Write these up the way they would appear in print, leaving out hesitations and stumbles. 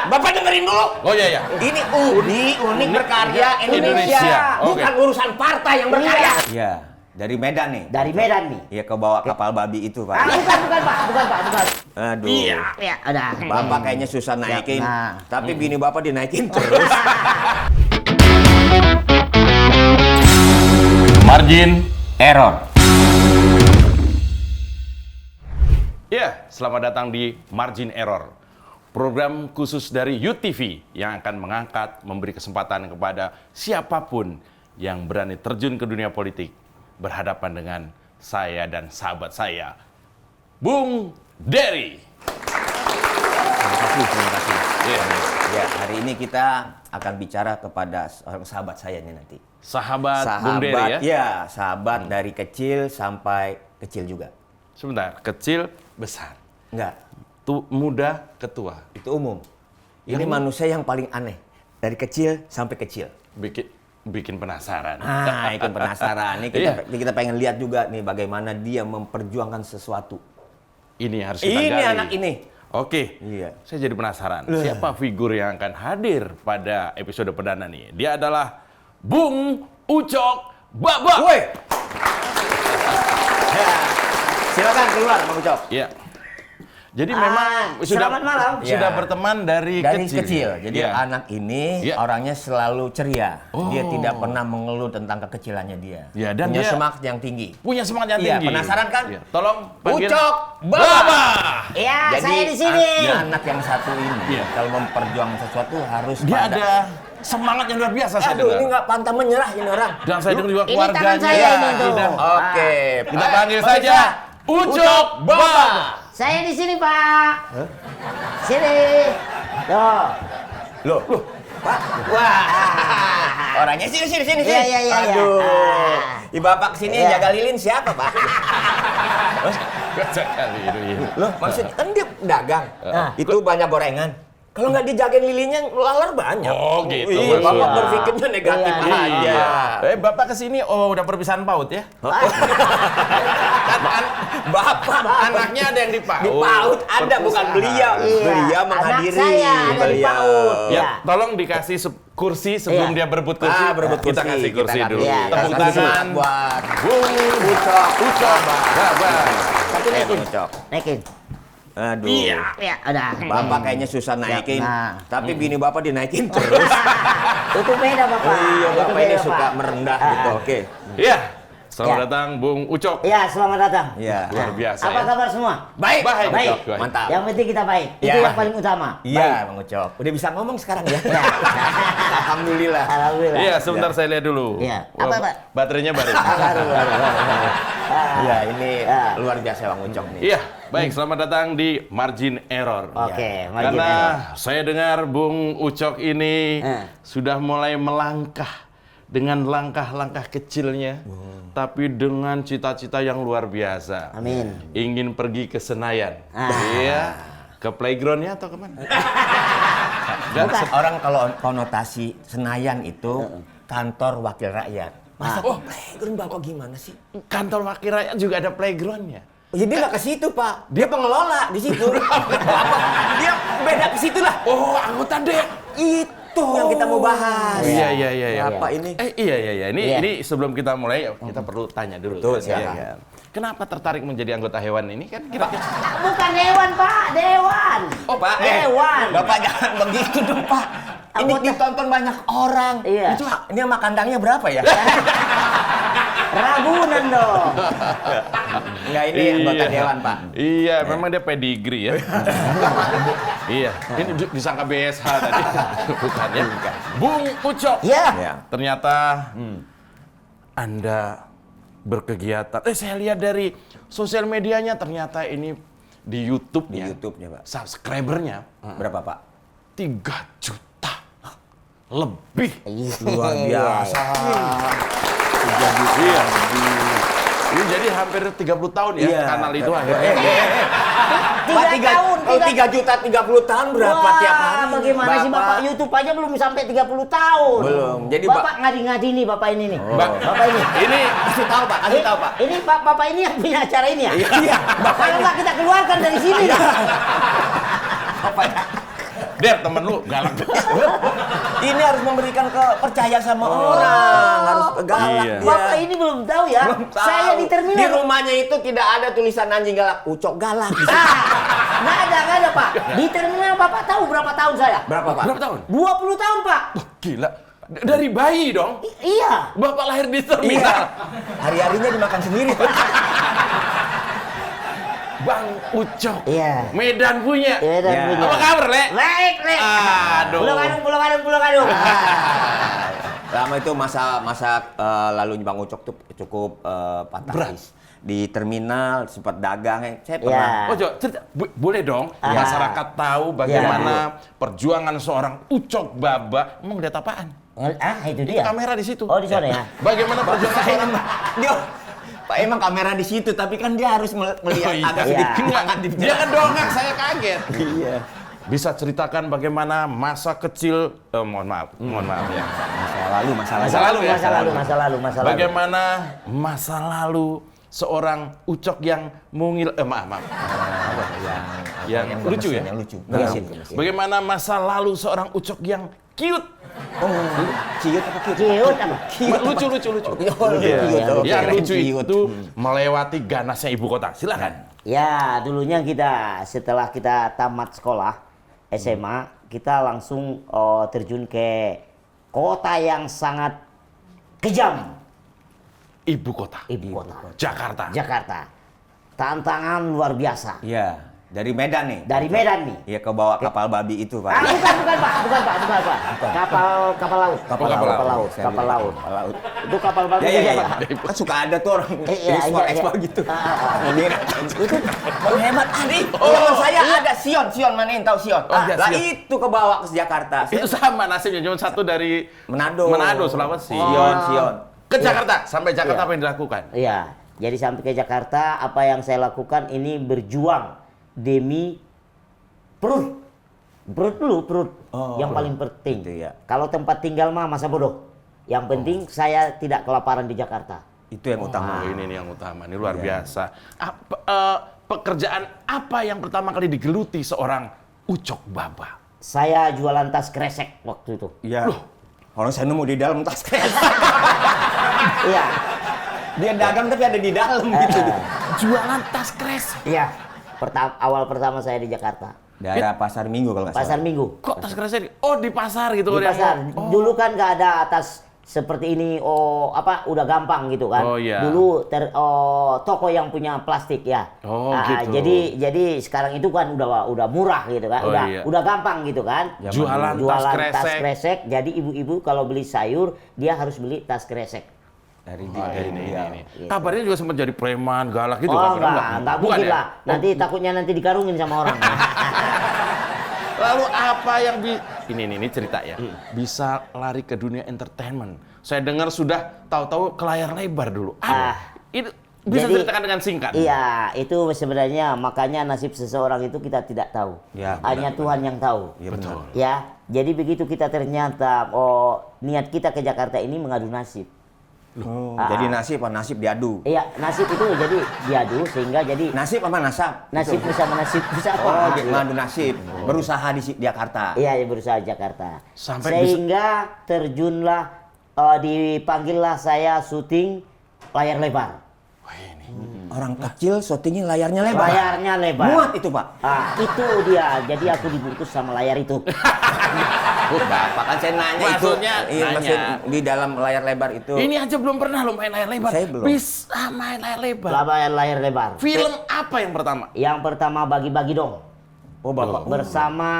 Bapak dengerin dulu. Oh iya. Ini unik berkarya Indonesia. Bukan urusan partai yang berkarya. Iya, dari Medan nih. Dari Medan nih. Iya, ke bawah kapal babi itu, Pak. Bukan Pak. Aduh. Iya, udah. Bapak kayaknya susah naikin. Nah. Tapi bini Bapak dinaikin terus. Margin Error. Ya, selamat datang di Margin Error, program khusus dari UTV yang akan mengangkat, memberi kesempatan kepada siapapun yang berani terjun ke dunia politik berhadapan dengan saya dan sahabat saya, Bung Dery. Terima kasih. Ya. Ya, hari ini kita akan bicara kepada seorang sahabat saya nih nanti. Sahabat Bung Dery ya? Ya, sahabat dari kecil sampai kecil juga. Sebentar, kecil, besar. Enggak, Muda, ketua. itu umum. Ini manusia yang paling aneh. Dari kecil sampai kecil. Bikin penasaran. Ikan penasaran. Ini kita pengen lihat juga nih bagaimana dia memperjuangkan sesuatu. Ini harus kita Ini gali. anak ini. Oke, Iya. saya jadi penasaran. Siapa figur yang akan hadir pada episode perdana nih? Dia adalah Bung Ucok Babak. Woi. Ya. Silakan keluar, Bang Ucok. Iya. Jadi memang sudah selamat malam. sudah Ya. berteman dari kecil. Jadi Iya. anak ini Iya. orangnya selalu ceria. Oh. Dia tidak pernah mengeluh tentang kekecilannya dia. Iya, dan punya dia semangat yang tinggi. punya semangat yang Iya, tinggi. penasaran kan? Iya. Tolong panggil Ucok Babak. Iya, Jadi saya di sini. anak yang satu ini Iya. kalau memperjuangkan sesuatu harus Dia pada. ada semangat yang luar biasa saya Aduh, dengar. ini nggak pantang menyerah ini orang. Dan saya dengar juga Ini keluarganya. tangan saya ini tuh. sudah. Oke, Kita panggil saja Ucok Babak. Saya di sini, Pak. Sini. Tuh. Loh, Pak. Wah. Orangnya sini. Iya. Aduh. Ah. Di Bapak kesini Iya. jaga lilin siapa, Pak? Sekali ini. Loh, maksudnya kan dia dagang. Ah. Itu banyak gorengan. Kalau nggak dijagain lilinnya, laler banyak. Oh, gitu Iya, Bapak maksudnya. berpikirnya negatif Iya. aja. Bapak kesini, udah perpisahan PAUD ya? Kan Bapak, anaknya ada yang di PAUD. Di PAUD ada, bukan beliau. Iya. Beliau Anak menghadiri. saya ada di Beliau. PAUD. Ya, Iya. tolong dikasih kursi sebelum Iya. dia berebut kursi. Berebut Kita kursi. kasih kursi Kita dulu. Iya, Tepuk kasih tangan semangat buat Bung Ucok. Babak. Satu naikin. Ucok. Naikin. Aduh. Iya, udah. Bapak kayaknya susah naikin. Nah. Tapi bini Bapak dinaikin terus. Itu beda, Bapak. Iya, Itu Bapak ini beda, suka Pak. merendah gitu. Oke. Iya, selamat Ya. datang Bung Ucok. Iya, selamat datang. Iya. Luar biasa Apa ya. kabar semua? Baik. Baik. Baik. Ucok. Mantap. Yang penting kita baik. Itu Ya. yang paling utama. Iya, Bang Ucok. Udah bisa ngomong sekarang ya? Alhamdulillah. Alhamdulillah. Iya, sebentar saya lihat dulu. Iya. Wah, Apa, Pak? Baterainya baru. Baru. Iya, ini Ya. luar biasa Bang Ucok nih. Iya, baik. Selamat datang di Margin Error. Oke, Margin Karena Error. saya dengar Bung Ucok ini sudah mulai melangkah dengan langkah-langkah kecilnya, tapi dengan cita-cita yang luar biasa. Amin. Ingin pergi ke Senayan. Ah. Iya. Ke playgroundnya atau kemana? Orang kalau konotasi Senayan itu kantor wakil rakyat. Masa playground Bapak gimana sih? Kantor wakil rakyat juga ada playgroundnya. Ya dia nggak ke situ, Pak. Dia pengelola di situ. Dia beda ke situ lah. Oh, anggota dek. Itu yang kita mau bahas. Iya. Apa ini? Iya. Ini Iya. ini sebelum kita mulai kita perlu tanya dulu. Betul, Iya, silakan. kan? Kenapa tertarik menjadi anggota hewan ini kan kira-kira? Bukan hewan, Pak. Dewan. Oh, Pak. Dewan. Bapak jangan begitu dong, Pak. Ini Anggota- ditonton banyak orang. Iya. Itu ini sama kandangnya berapa ya? Ragunan dong. Enggak, ini anggota dewan, Pak. Iya, memang dia pedigree ya. Iya, ini disangka BSH tadi. Bukan ya. Bung Ucok. Iya. Ya. Ternyata Anda berkegiatan. Saya lihat dari sosial medianya ternyata ini di Di YouTube-nya. YouTube-nya, Pak. Subscribernya Berapa, Pak? 3 juta lebih. Luar biasa. Iya. Ini jadi hampir 30 tahun ya Iya. kanal itu akhirnya. Pak, 3 tahun. Kalau 3 juta 30 tahun berapa tiap hari? Bagaimana sih Bapak YouTube aja belum sampai 30 tahun. Belum. Jadi, Bapak ngadi-ngadi nih Bapak ini nih. Bapak ini. Ini Kasih tahu, Pak. Kasih tahu, Pak. Ini Bapak ini yang punya acara ini ya? Iya. Kalau nggak kita keluarkan dari sini. Apa ya? Der, temen lu galak. Ini harus memberikan percaya sama orang, harus galak Iya. dia. Bapak ini belum tahu ya. Belum tahu. Saya di terminal. Di rumahnya itu tidak ada tulisan anjing galak, ucok galak. Nggak ada Pak. Di terminal Bapak tahu berapa tahun saya? Berapa, Pak? Berapa tahun? 20 tahun Pak. Gila. Dari bayi dong. Iya. Bapak lahir di Iya. terminal. Hari-harinya dimakan sendiri, Pak. Bang Ucok. Iya. Medan punya. Medan Ya. punya. Apa kabar, Le? Baik, Lek. Aduh. Pulau Gadung. Lama itu masa lalunya Bang Ucok tuh cukup fantastis. Di terminal sempat dagang, saya pernah. Ya. Oh, Jo, cerita. Boleh dong Ah. masyarakat tahu bagaimana perjuangan seorang Ucok Baba. Emang lihat apaan? Itu dia. Kamera di situ. Oh, di sana ya. Bagaimana perjuangan seorang Dia, Pak, emang kamera di situ, tapi kan dia harus melihat Oh, iya. agak Iya. sedikit hangat di Dia kan dongak, saya kaget. Iya. Bisa ceritakan bagaimana masa kecil, mohon maaf ya. Masa lalu ya. Masa lalu. Bagaimana masa lalu seorang Ucok yang mungil, maaf. Yang lucu ya? Yang lucu. Nah, Gemesin. bagaimana masa lalu seorang Ucok yang cute? Oh, ciut apa cute? Ciut apa? Lucu. Oh, Iya. cute, oke. Yang Keren, lucu ciut. itu melewati ganasnya ibu kota. Silakan. Ya, dulunya setelah kita tamat sekolah SMA, kita langsung terjun ke kota yang sangat kejam. Ibu kota. Jakarta. Jakarta. Tantangan luar biasa. Iya, dari Medan nih. Dari Medan nih. Iya, ke bawah kapal babi itu, Pak. Bukan Pak. Kapal laut. Kapal laut. Kapal laut. Laut. Itu kapal babi Ya, siapa? Kan suka ada tuh orang Iya, ekspor iya. gitu. Ini Itu hemat Adi. Zaman saya ada Sion mana yang tahu Sion? Oh, iya, Lah Sion. itu ke bawah ke Jakarta. Itu sama nasibnya, cuma satu dari Manado, Sulawesi. Sion. Ke Jakarta, sampai Jakarta Iya. apa yang dilakukan? Iya. Jadi sampai ke Jakarta, apa yang saya lakukan ini berjuang demi perut. Perut. Yang paling penting. Gitu ya. Kalau tempat tinggal mah masa bodoh. Yang penting saya tidak kelaparan di Jakarta. Itu yang utama. Ini yang utama, ini luar Iya. biasa. Pekerjaan apa yang pertama kali digeluti seorang Ucok Baba? Saya jualan tas kresek waktu itu. Iya. Orang saya nemu di dalam tas kresek. Iya. Dia dagang tapi ada di dalam gitu. Jualan tas kresek. Iya. Awal pertama saya di Jakarta. Daerah Pasar Minggu kalau nggak salah. Pasar Minggu. Kok tas kresek? Oh, di pasar gitu. Di yang- pasar. Oh. Dulu kan nggak ada tas seperti ini, udah gampang gitu kan. Oh, iya. Dulu toko yang punya plastik ya. Oh, gitu. Jadi sekarang itu kan udah murah gitu kan. Oh, iya. Udah gampang gitu kan. Jualan tas kresek. kresek. Jadi ibu-ibu kalau beli sayur dia harus beli tas kresek. Dari Ini. Gitu. Kabarnya juga sempat jadi preman, galak gitu. Oh kabarnya enggak Bukan mungkin ya? lah. Nanti takutnya nanti dikarungin sama orang. Lalu apa yang ini cerita ya, bisa lari ke dunia entertainment. Saya dengar sudah tahu-tahu ke layar lebar dulu. Itu bisa Jadi, ceritakan dengan singkat. Iya, itu sebenarnya makanya nasib seseorang itu kita tidak tahu. Ya, Hanya Tuhan yang tahu. Iya betul. Ya, jadi begitu kita ternyata niat kita ke Jakarta ini mengadu nasib. Jadi nasib diadu. Iya, nasib itu jadi diadu sehingga jadi Nasib apa nasab? nasib Gitu. bersama nasib bisa apa? Oh, ngadu nasib. Berusaha di Jakarta. Iya, berusaha Ah. Jakarta. Sampai Sehingga terjunlah dipanggillah saya syuting layar lebar. Orang kecil syutingnya layarnya lebar. Layarnya lebar. Muat itu, Pak. Itu dia. Jadi aku dibungkus sama layar itu. Bapak kan saya nanya Maksudnya itu. Iya, nanya. maksud di dalam layar lebar itu. Ini aja belum pernah lo main layar lebar. Saya belum. Bisa main layar lebar. Layar lebar. Film apa yang pertama? Yang pertama bagi-bagi dong. Oh, Bapak. Bersama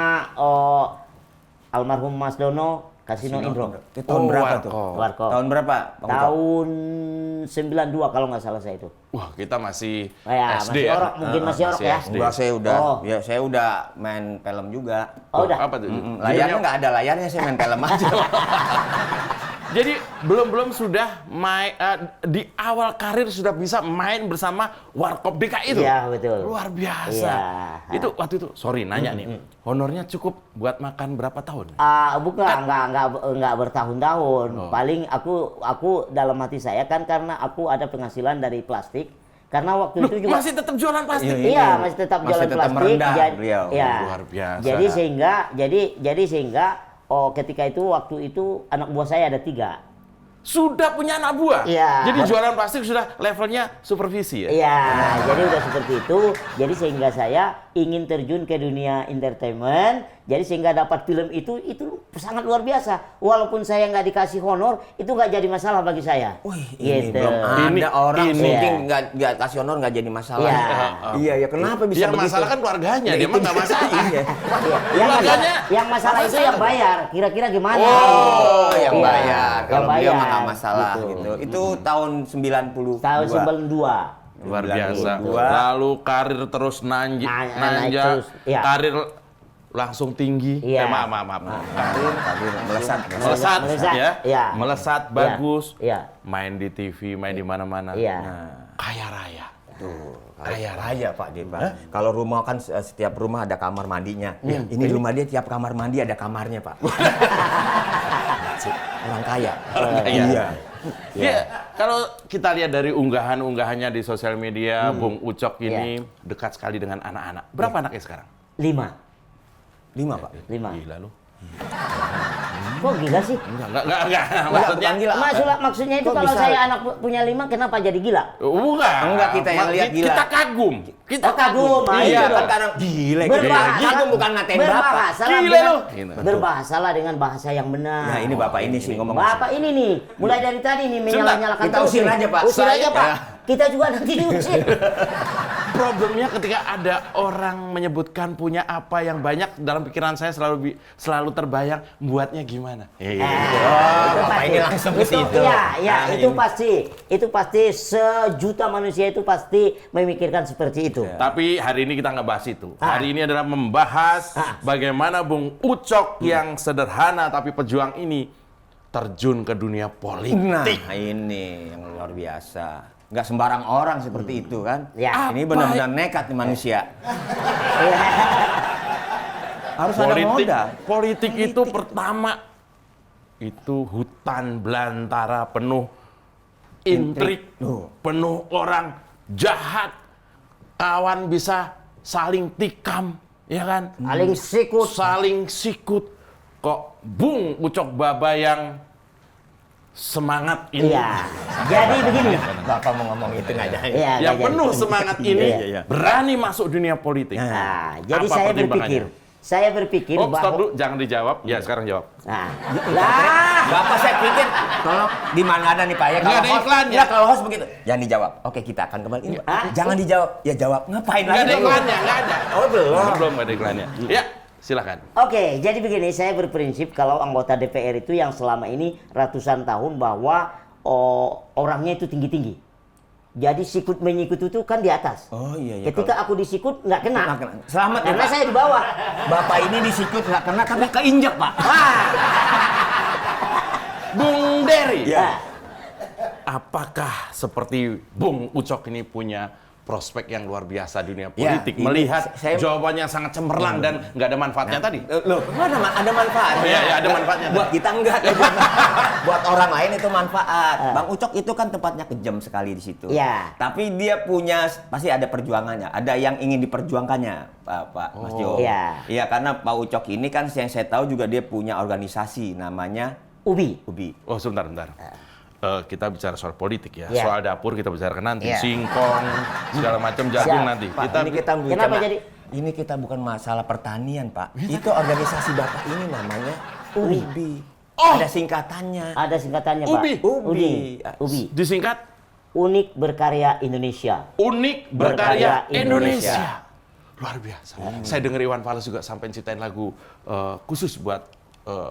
almarhum Mas Dono Kasino Indro. Itu tahun berapa tuh? Warkop. Tahun berapa? Bang Ucok? Tahun 92 kalau nggak salah saya itu. Wah, kita masih Ya, SD masih ya. orok, mungkin masih orok ya. SD. Enggak, Oh. saya udah main film juga. Oh, udah. Apa tuh? Layarnya nggak ada layarnya, saya main film aja. Jadi belum sudah main di awal karir sudah bisa main bersama Warkop DKI itu. Iya, betul. Luar biasa. Iya. Itu waktu itu, sorry nanya nih. Honornya cukup buat makan berapa tahun? Bukan, enggak bertahun-tahun. Paling aku dalam hati saya kan karena aku ada penghasilan dari plastik. Karena waktu itu juga masih tetap jualan plastik. iya, masih tetap Masih jualan tetap plastik. merendah Jadi- beliau. ya. Luar biasa. Jadi sehingga ketika itu waktu itu anak buah saya ada 3. Sudah punya anak buah. Iya. Jadi jualan plastik sudah levelnya supervisi ya. Iya, jadi udah seperti itu. Jadi sehingga saya ingin terjun ke dunia entertainment. Jadi sehingga dapat film itu sangat luar biasa. Walaupun saya nggak dikasih honor, itu nggak jadi masalah bagi saya. Wih, ini Gitu. belum Ini- ada orang ini. mungkin nggak kasih honor nggak jadi masalah. Iya. Iya, ya kenapa bisa Yang begitu? masalah kan keluarganya, Ya, dia itu mah nggak dia. masalah. Iya. Yang masalah itu yang bayar. Kira-kira gimana? Oh, yang Iya, bayar. yang Kalau beliau mah bayar, nggak masalah gitu. gitu. Itu tahun 92. Tahun 92. Luar biasa. 92. Lalu karir terus Naik nanjak, terus, iya. karir langsung tinggi. Iya. Maaf. Karir melesat. Melesat, Melesat, ya. iya. Melesat bagus. Iya. Main di TV, main di mana-mana. Iya. Kaya raya. Tuh, Kaya raya Pak dia, Pak. Kalau rumah kan setiap rumah ada kamar mandinya. Ini rumah dia tiap kamar mandi ada kamarnya, Pak. Orang kaya. Iya. Iya. Ya, kalau kita lihat dari unggahan-unggahannya di sosial media, Bung Ucok ini dekat sekali dengan anak-anak. Berapa anaknya sekarang? 5. 5, Pak. 5. Gila lu. Kok gila sih? Enggak. bukan Maksudnya gila. Maksudnya itu Kok kalau bisa? saya anak punya 5, kenapa jadi gila? Bukan. Enggak, kita yang lihat gila. Kita kagum. Kita Oh, kagum. Ah, Iya, itu kan dong. kadang gila. Berbahasa, Gila bukan ngatain Bapak. berbahasalah Gila lu. dengan- berbahasalah dengan bahasa yang benar. Nah, ini Bapak ini sih ngomong. Bapak ini nih, mulai dari tadi nih menyala-nyalakan kita terus usir nih. aja, Pak. Usir Saya- aja, Pak. ya. Kita juga nanti diusir. Problemnya ketika ada orang menyebutkan punya apa yang banyak, dalam pikiran saya selalu terbayang buatnya gimana. Itu Bapak pasti. ini langsung ke situ. Ya, Nah, itu ini. pasti sejuta manusia itu pasti memikirkan seperti itu. Tapi hari ini kita nggak bahas itu. Hari ini adalah membahas bagaimana Bung Ucok yang sederhana tapi pejuang ini terjun ke dunia politik. Nah, ini yang luar biasa. Nggak sembarang orang seperti itu kan. Ya. Ini benar-benar nekat nih manusia. Iya. Harus ada modal. Politik itu pertama itu hutan belantara penuh intrik, penuh orang jahat, kawan bisa saling tikam, ya kan? Saling sikut. Saling sikut. Kok Bung Ucok Baba yang semangat ini, Iya. Jadi begini. Bapak mau ngomong itu nggak jadi. Iya, yang nggak penuh jadi. semangat ini, Iya. berani masuk dunia politik. Nah, jadi Apa saya pertimbangannya? berpikir Oh, stop bahwa dulu, jangan dijawab. Ya, sekarang jawab. nah, lah, Bapak saya pikir, tolong di mana ada nih Pak ya? Nggak ada host- iklannya. nggak, kalau host begitu, jangan dijawab. Oke, kita akan kembali. Ini, jangan dijawab. Ya jawab. Ngapain Nggak ada lagi? iklannya, nggak ada. Oh, belum. Belum ada iklannya. Ya, silakan. Oke, jadi begini, saya berprinsip kalau anggota DPR itu yang selama ini ratusan tahun bahwa orangnya itu tinggi-tinggi. Jadi sikut menyikut itu kan di atas. Oh iya iya. Ketika aku disikut nggak kena. Nggak kena. Selamat ya, Karena Pak. saya di bawah. Bapak ini disikut nggak kena tapi keinjek Pak. Bung Dery, Ya. apakah seperti Bung Ucok ini punya prospek yang luar biasa dunia Ya, politik? ini Melihat saya- jawabannya sangat cemerlang dan nggak ada manfaatnya tadi. Loh, ada manfaatnya. Oh, iya, ada manfaatnya. Buat kita enggak. Buat orang lain itu manfaat. Bang Ucok itu kan tempatnya kejam sekali di situ. Iya. Tapi dia punya pasti ada perjuangannya. Ada yang ingin diperjuangkannya, Pak Mas Jo. Iya. Iya, karena Pak Ucok ini kan yang saya tahu juga dia punya organisasi namanya Ubi. Ubi. Oh, sebentar. Kita bicara soal politik ya. Ya. Soal dapur kita bicarakan nanti. Ya. Singkong, segala macam jagung Siap. nanti. Pak, Kita ini kita Kenapa bicara- jadi- ini kita bukan masalah pertanian, Pak. Itu organisasi Bapak ini namanya Ubi. Ubi. Oh. Ada singkatannya. Ada singkatannya, Pak. Ubi. Ubi. Ubi. disingkat Unik Berkarya Indonesia. Unik Berkarya Berkarya Indonesia. Luar biasa. Saya dengar Iwan Fals juga sampai ciptain lagu khusus buat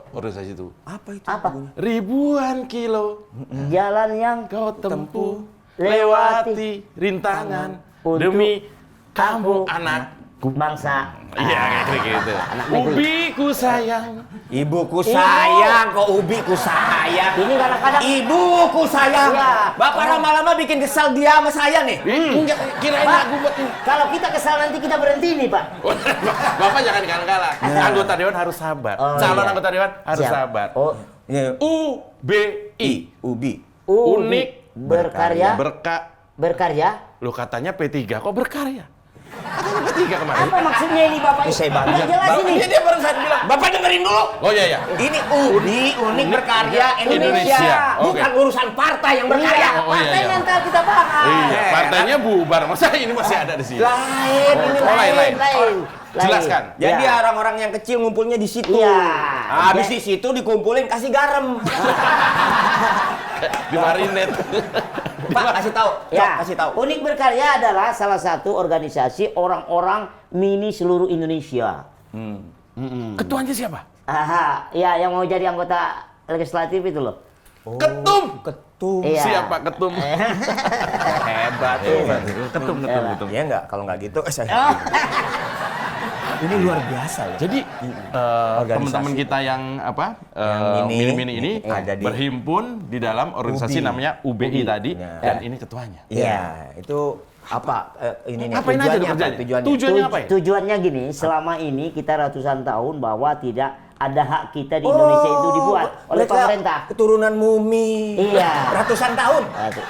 organisasi itu. Apa itu? Apa? lagunya? Ribuan kilo Jalan yang kau tempuh, lewati lewati rintangan untuk demi kamu kamu anakku. bangsa. Iya, kayak gitu. Anak negeri. Ubiku sayang. Ibuku sayang, kok ubiku sayang. Ini kadang-kadang Ibuku sayang. Iya. Bapak lama-lama bikin kesal dia sama saya nih. Enggak, kirain Pak, lagu buat ini. kalau kita kesal nanti kita berhenti nih, Pak. Bapak jangan kalah-kalah. Anggota dewan harus sabar. Oh, Calon iya. anggota dewan harus Siap. sabar. Oh, Ya, UBI. Ubi. Unik Berkarya berka Berkarya? Lo katanya P3, kok berkarya? Katanya P3 kemarin. Apa maksudnya ini Bapak? Ini saya bantu. Nggak jelas ini. Dia baru saya bilang. Bapak dengerin dulu. Oh iya ya. Ini unik berkarya Indonesia. Indonesia. Oke. Bukan urusan partai yang berkarya. Iya, Oh, iya, partai iya. nanti kita bahas. Iya, partainya bubar. Masa ini masih ada di sini? Lain, ini Oh, lain. lain. Jelaskan. Jadi Ya. orang-orang yang kecil ngumpulnya di situ. Iya. Habis di situ dikumpulin kasih garam. Di marinet. Pak, kasih tahu. Cok, Ya, kasih tahu. Unik Berkarya adalah salah satu organisasi orang-orang mini seluruh Indonesia. Ketuanya siapa? Aha, ya yang mau jadi anggota legislatif itu loh. Ketum. Ketum. Iya. Siapa ketum? Hebat. Ketum. Iya enggak? Kalau enggak gitu saya. Ini luar biasa loh. Jadi Organisasi. teman-teman kita yang apa Yang mini-mini ini ada di- berhimpun di dalam organisasi UBI. namanya UBI tadi Ya. dan ini ketuanya. Iya, itu apa ininya? Apain aja tuh kerjanya? Tujuannya apa ya? Tujuannya gini, selama ini kita ratusan tahun bahwa tidak ada hak kita di Indonesia itu dibuat oleh mereka pemerintah. Keturunan mumi. Iya. Ratusan tahun.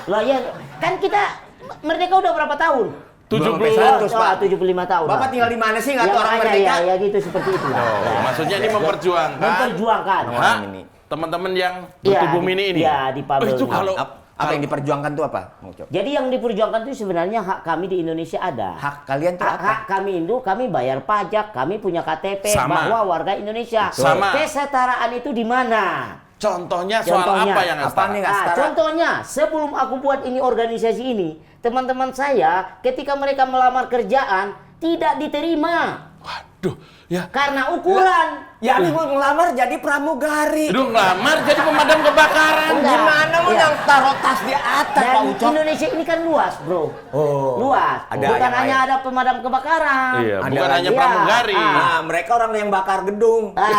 Loh ya, kan kita merdeka udah berapa tahun? 70. 100, Pak. 75 tahun. Bapak tinggal di mana sih? Nggak tahu orang makanya, merdeka? Ya gitu seperti itulah. Oh, Ya. maksudnya ini memperjuangkan Memperjuangkan. hak ini. teman-teman yang Iya, bertubuh mini ini. iya, di Pabel itu ini. kalau Apa yang diperjuangkan tuh apa? Mau Cok? Jadi yang diperjuangkan itu sebenarnya hak kami di Indonesia ada. Hak kalian tuh apa? Hak kami itu, kami bayar pajak, kami punya KTP Sama. bahwa warga Indonesia. Sama. Kesetaraan itu di mana? contohnya soal Contohnya, apa yang apa setara? nih? Nggak setara. Contohnya, sebelum aku buat ini organisasi ini, teman-teman saya ketika mereka melamar kerjaan tidak diterima Waduh, ya. karena ukuran. Ya ini mau ngelamar jadi pramugari. Aduh, ngelamar jadi pemadam kebakaran. Enggak. Gimana mau Iya. yang taruh tas di atas Pak Dan Ucok? Indonesia ini kan luas, bro. Oh. Luas. Ada Bukan yang hanya lain. ada pemadam kebakaran. Iya, Ada bukan lagi. hanya Iya. pramugari. Nah, mereka orang yang bakar gedung. Ah,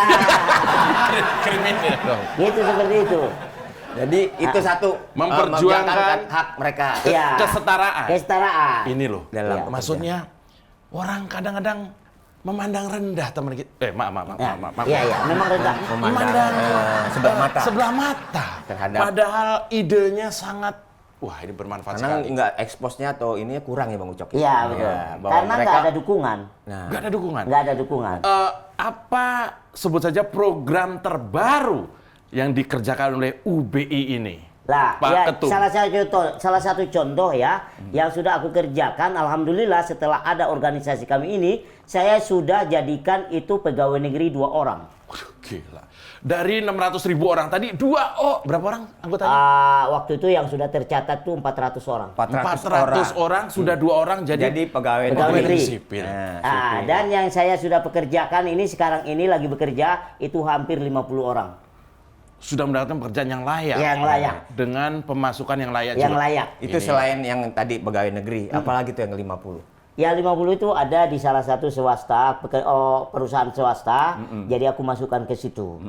Kriminal dong. gitu seperti itu. Jadi itu satu Memperjuangkan hak mereka. Iya. Kesetaraan. Kesetaraan. Ini loh. Dalam Iya. Maksudnya orang kadang-kadang memandang rendah teman kita. Maaf. Ya, maaf. iya, iya, memang rendah. Memandang sebelah mata. Sebelah mata. Terhadap- Padahal idenya sangat wah, ini bermanfaat Karena sekali. enggak eksposnya atau ininya kurang ya Bang Ucok. Iya, betul. bahwa Karena mereka nggak ada dukungan. Nah, Nggak ada dukungan. Nggak ada dukungan. Apa sebut saja program terbaru yang dikerjakan oleh UBI ini? Lah, Pak ya, Ketum. salah satu contoh ya yang sudah aku kerjakan, alhamdulillah setelah ada organisasi kami ini, saya sudah jadikan itu pegawai negeri 2 orang. Waduh, gila. Dari 600.000 orang tadi, berapa orang anggotanya? Waktu itu yang sudah tercatat tuh 400 orang. 400 orang, sudah 2 orang jadi pegawai Pegawai negeri. negeri. sipil. Nah, Dan yang saya sudah pekerjakan ini sekarang ini lagi bekerja itu hampir 50 orang. Sudah mendapatkan pekerjaan yang layak. Yang layak. Dengan pemasukan yang layak Yang juga. layak. itu selain yang tadi pegawai negeri, apalagi tuh yang 50. Ya 50 itu ada di salah satu swasta, perusahaan swasta, jadi aku masukkan ke situ.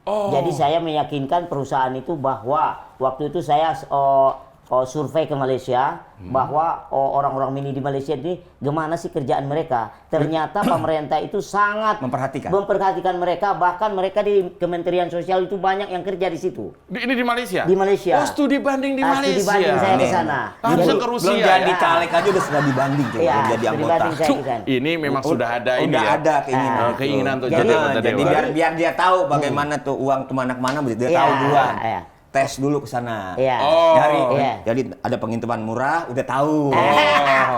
Oh. Jadi saya meyakinkan perusahaan itu bahwa waktu itu saya survei ke Malaysia bahwa orang-orang mini di Malaysia ini gimana sih kerjaan mereka. Ternyata pemerintah itu sangat memperhatikan mereka, bahkan mereka di Kementerian Sosial itu banyak yang kerja di situ. Ini di Malaysia? Di Malaysia. Oh, studi banding di Malaysia. Studi banding saya ke sana. Langsung Jadi- ke Rusia. Belum jadi caleg aja udah sudah dibanding Cok, Iya, belum jadi studi anggota. banding saya ke sana. Ini memang sudah ada ini Udah ya. ada keinginan. Oh, itu. keinginan untuk jadi anggota jadi dewan. biar dia tahu bagaimana tuh uang kemana-mana, dia Iya, tahu duluan. iya. Tes dulu ke sana. Iya. Oh. Iya. Jadi ada penginapan murah udah tahu.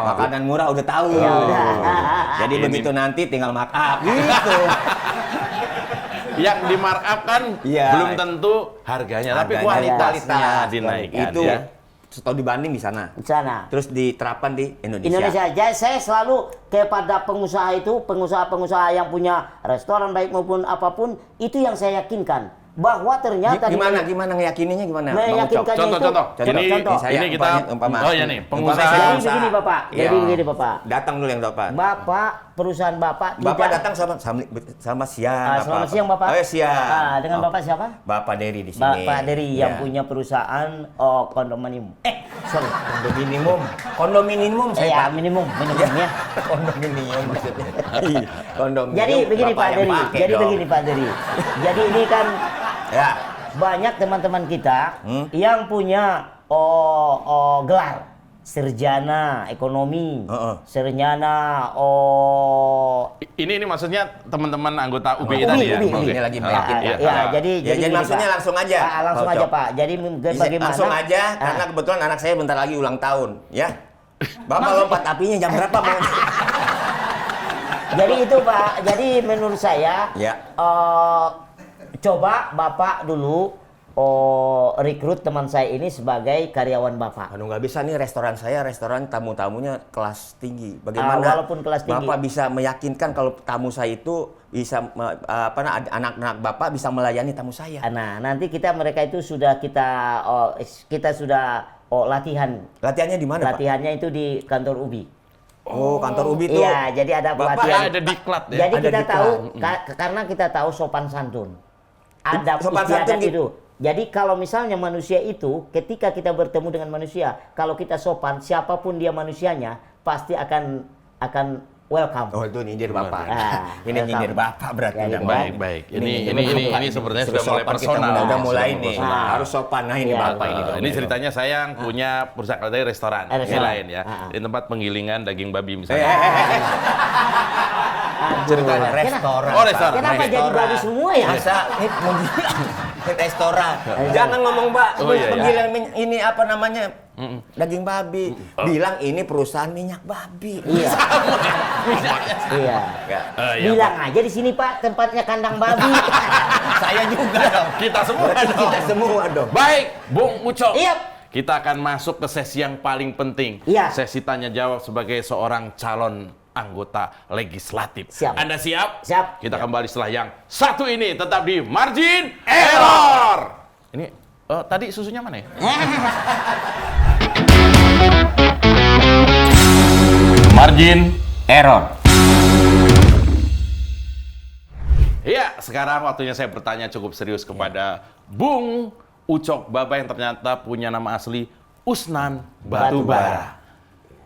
Makanan murah udah tahu. Ya udah. Jadi Ini- begitu nanti tinggal markup gitu. Yang di markup kan Iya. belum tentu harganya, tapi Harganya, kualitasnya kualitas. dinaikkan Itu ya. setelah dibanding di sana. Di sana. Terus diterapkan di Indonesia. Indonesia. Jadi saya selalu kepada pengusaha itu, pengusaha-pengusaha yang punya restoran baik maupun apapun, itu yang saya yakinkan bahwa ternyata Gimana ngeyakininya gimana? Bang Ucok? meyakinkannya itu. Contoh. Contoh. Ini kita umpama. oh ya nih, Umpama pengusaha. saya Jadi begini Bapak, Iya. jadi begini Bapak. Datang dulu yang depan. Bapak, perusahaan Bapak Bapak tidak. datang sama siang. Selamat siang Bapak. Oh, siang. Dengan Oh. Bapak siapa? Bapak Dery di sini. Bapak Dery yang Iya. punya perusahaan kondominium. Sorry. Kondominium saya Ya, Pak. minimum ya. Kondominium maksudnya. Kondominium. Jadi begini Bapak Pak yang Dery. pakai Jadi dong. begini Pak Dery. Jadi ini kan Ya. banyak teman-teman kita yang punya gelar sarjana ekonomi, Heeh. sarjana Ini maksudnya teman-teman anggota UBI Ubi, tadi ya? Ubi, Oke. Ini lagi meyakinkan. ya, Iya. jadi Jadi gini, maksudnya Pak. langsung aja, Langsung Pak aja Ucok. Pak. Jadi bagaimana? Langsung aja, karena kebetulan anak saya bentar lagi ulang tahun, ya. Bapak lompat apinya jam berapa, Pak? Jadi itu Pak. Jadi menurut saya, Ya. coba Bapak dulu rekrut teman saya ini sebagai karyawan Bapak. Aduh, nggak bisa nih restoran saya, restoran tamu-tamunya kelas tinggi. Bagaimana Walaupun kelas tinggi. Bapak bisa meyakinkan kalau tamu saya itu bisa anak-anak Bapak bisa melayani tamu saya? Nah, nanti mereka itu sudah kita sudah latihan. Latihannya di mana, Pak? Latihannya itu di kantor UBI. Oh, kantor UBI itu. Iya, jadi ada Bapak pelatihan. ada diklat ya? Jadi Ada kita diklat. tahu karena kita tahu sopan santun. Adab Sopan istiadat santun itu. Jadi kalau misalnya manusia itu ketika kita bertemu dengan manusia, kalau kita sopan, siapapun dia manusianya pasti akan welcome. Oh, itu nyindir Bapak. Ah, Ini nyindir Bapak berarti. Ya, udah gitu. mau. Baik. Ini Ini sebenarnya sudah mulai sopan kita personal. udah mulai Sudah nih. personal. Harus sopan. Nah, ini Iya. Bapak ini. Ini ceritanya saya yang punya perusahaan tadi restoran, ini Restoran. lain ya, di tempat penggilingan daging babi misalnya. Ceritanya restoran. Oh, restoran. Kenapa jadi babi semua ya? Masa ini restoran. Jangan ngomong Mbak, Oh, iya, iya. penggilingan ini apa namanya? Daging babi. Bilang ini perusahaan minyak babi. Iya. Iya. Ya. Iya, Bilang aja di sini Pak tempatnya kandang babi. Saya juga dong. Kita semua Berarti dong. kita semua dong. Baik, Bung Ucok. Iya. Kita akan masuk ke sesi yang paling penting. Iya. Sesi tanya jawab sebagai seorang calon anggota legislatif. Siap. Anda siap? Siap. Kita kembali setelah yang satu ini tetap di Margin Error. Ini tadi susunya mana ya? Margin Error. Iya, sekarang waktunya saya bertanya cukup serius kepada Bung Ucok Baba yang ternyata punya nama asli Usnan Batubara.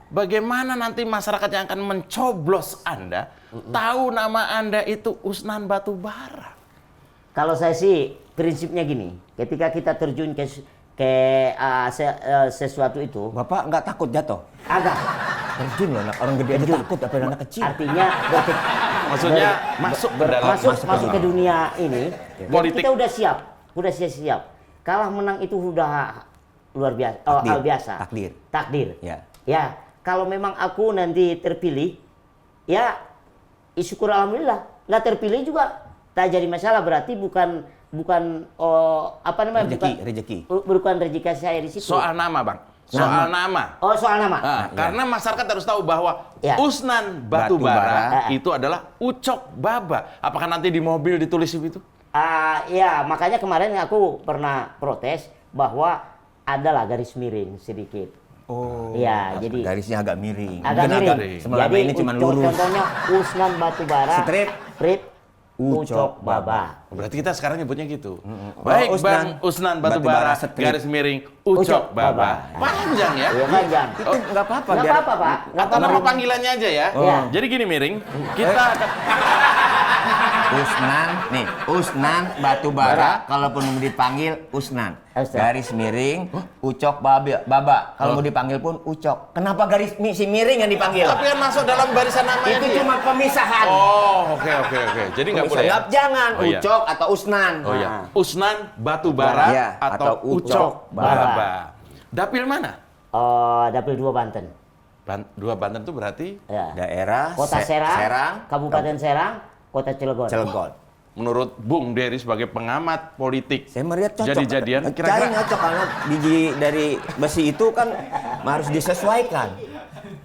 Bagaimana nanti masyarakat yang akan mencoblos Anda tahu nama Anda itu Usnan Batubara? Kalau saya sih prinsipnya gini, ketika kita terjun ke sesuatu itu, Bapak nggak takut jatuh? agak Terjun loh, orang gede aja takut, apa anak kecil? artinya Maksudnya masuk ke dalam masuk ke dunia ini, jadi Politik. kita udah siap. Kalah menang itu udah luar biasa, Takdir. hal biasa. Takdir. Ya. Ya, kalau memang aku nanti terpilih, ya syukur alhamdulillah. Nggak terpilih juga tak jadi masalah, berarti bukan apa namanya? Rezeki. Bukan rezeki saya di situ. soal nama, Bang. Soal nama. Oh, soal nama. Nah, karena masyarakat harus tahu bahwa Ya. Usnan Batubara Batubara. itu adalah Ucok Baba. Apakah nanti di mobil ditulis itu? Ya, makanya kemarin aku pernah protes bahwa adalah garis miring sedikit. Oh. Ya, jadi garisnya agak miring. agak Mungkin miring. Selama Jadi ini cuma lurus. contohnya Usnan Batubara. Strip. Ucok Baba. Berarti kita sekarang nyebutnya gitu. Oh, Baik, Usnan Bang Usnan Batubara, Strip. garis miring Ucok Ucok Baba. Baba. Panjang ya? Iya panjang. Itu nggak apa-apa. Nggak biar- apa-apa, Pak. Nggak Atau nama apa-apa. panggilannya aja ya. Iya. Jadi gini miring, kita akan Usnan Batubara. Kalaupun mau dipanggil Usnan. Usnan. Garis miring, Ucok Baba. Kalau mau dipanggil pun Ucok. Kenapa garis si miring yang dipanggil? tapi kan masuk dalam barisan namanya Itu dia. cuma pemisahan. Oh, oke. Jadi nggak boleh. Ya? Jangan Oh, iya. Ucok atau Usnan. Oh ya, Nah. Usnan Batubara Iya, atau atau Ucok Ucok Baba. Baba. Dapil mana? Dapil 2 Banten. Dua Banten itu berarti Ya. Daerah Kota Serang, Serang, Kabupaten Serang, Kota Cilegon. Cilegon. menurut Bung Dery sebagai pengamat politik. Saya melihat cocok. Jadi-jadian Cari kira-kira cocok karena biji dari besi itu kan harus disesuaikan.